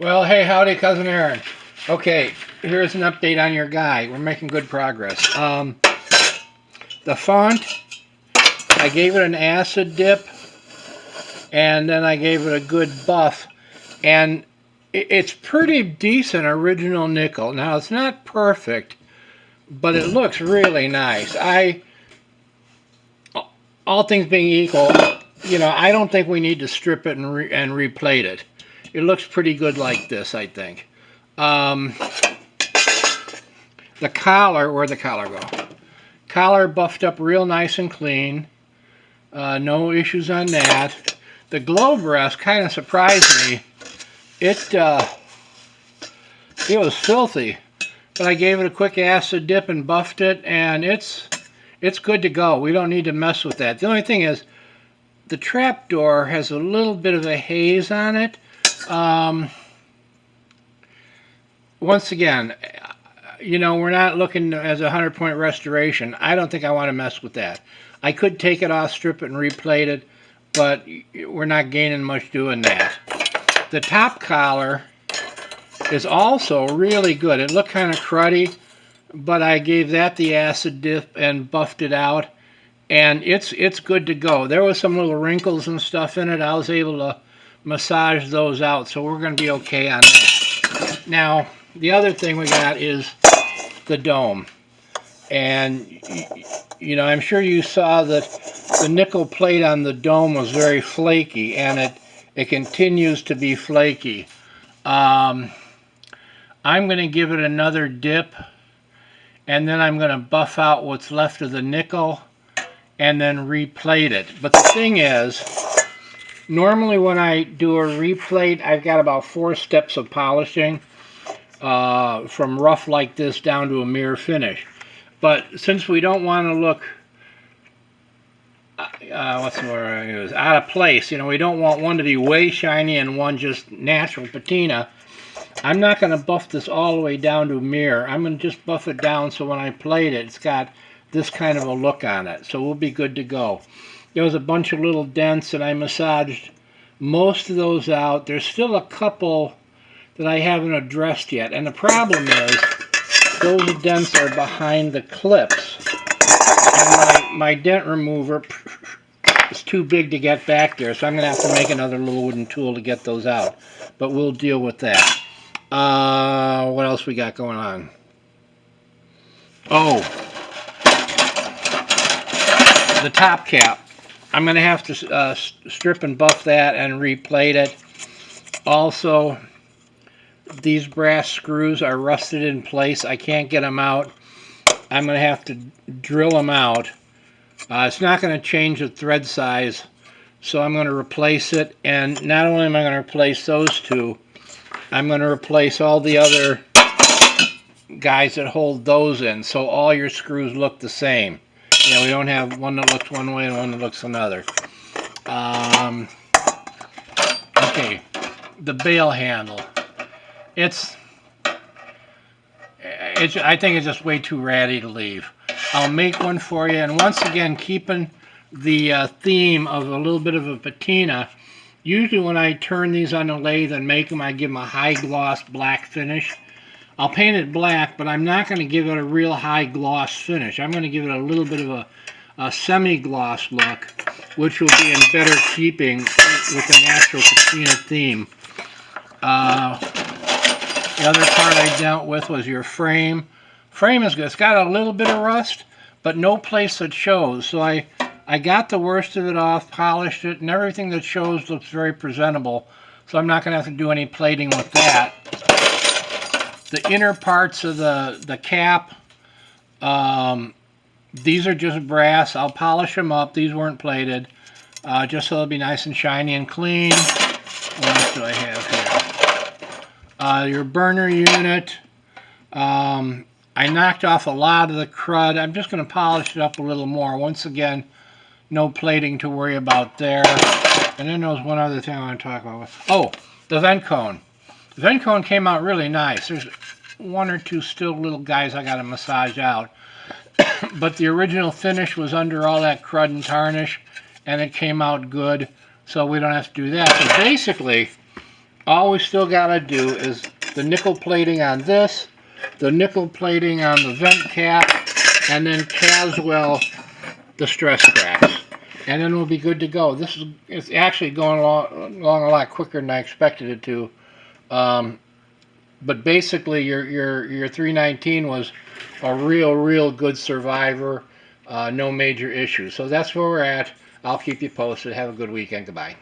Well, hey, howdy, Cousin Aaron. Okay, here's an update on your guy. We're making good progress. The font, I gave it an acid dip, and then I gave it a good buff, and it's pretty decent original nickel. Now, it's not perfect, but it looks really nice. All things being equal, I don't think we need to strip it and replate it. It looks pretty good like this, I think. The collar, where'd the collar go? Collar buffed up real nice and clean. No issues on that. The globe rest kind of surprised me. It was filthy, but I gave it a quick acid dip and buffed it, and it's good to go. We don't need to mess with that. The only thing is, the trap door has a little bit of a haze on it. Once again, we're not looking as a 100-point restoration. I don't think I want to mess with that. I could take it off, strip it, and replate it, but we're not gaining much doing that. The top collar is also really good. It looked kind of cruddy, but I gave that the acid dip and buffed it out, and it's good to go. There was some little wrinkles and stuff in it. I was able to massage those out, so we're going to be okay on that. Now, the other thing we got is the dome. And, I'm sure you saw that the nickel plate on the dome was very flaky, and it continues to be flaky. I'm going to give it another dip, and then I'm going to buff out what's left of the nickel and then replate it. But the thing is, normally when I do a replate, I've got about 4 steps of polishing, from rough like this down to a mirror finish. But since we don't want to look, what's the word I use, out of place, we don't want one to be way shiny and one just natural patina, I'm not going to buff this all the way down to a mirror. I'm going to just buff it down so when I plate it, it's got this kind of a look on it. So we'll be good to go. There was a bunch of little dents, and I massaged most of those out. There's still a couple that I haven't addressed yet. And the problem is, those dents are behind the clips. And my dent remover is too big to get back there, so I'm going to have to make another little wooden tool to get those out. But we'll deal with that. What else we got going on? Oh, the top cap. I'm going to have to strip and buff that and replate it. Also, these brass screws are rusted in place. I can't get them out. I'm going to have to drill them out. It's not going to change the thread size, so I'm going to replace it. And not only am I going to replace those two, I'm going to replace all the other guys that hold those in, so all your screws look the same. We don't have one that looks one way and one that looks another. Okay, the bail handle. I think it's just way too ratty to leave. I'll make one for you, and once again, keeping the theme of a little bit of a patina. Usually when I turn these on the lathe and make them, I give them a high gloss black finish. I'll paint it black, but I'm not going to give it a real high gloss finish. I'm going to give it a little bit of a semi-gloss look, which will be in better keeping with the natural patina theme. The other part I dealt with was your frame. Frame is good. It's got a little bit of rust, but no place that shows. So I got the worst of it off, polished it, and everything that shows looks very presentable. So I'm not going to have to do any plating with that. The inner parts of the cap, these are just brass. I'll polish them up. These weren't plated, just so they'll be nice and shiny and clean. What else do I have here? Your burner unit. I knocked off a lot of the crud. I'm just going to polish it up a little more. Once again, no plating to worry about there. And then there's one other thing I want to talk about. Oh, the vent cone. The vent cone came out really nice. There's one or two still little guys I got to massage out. But the original finish was under all that crud and tarnish, and it came out good, so we don't have to do that. So basically, all we still got to do is the nickel plating on this, the nickel plating on the vent cap, and then Caswell the stress cracks. And then we'll be good to go. It's actually going along a lot quicker than I expected it to. But basically, your 319 was a real good survivor. No major issues. So that's where we're at. I'll keep you posted. Have a good weekend. Goodbye.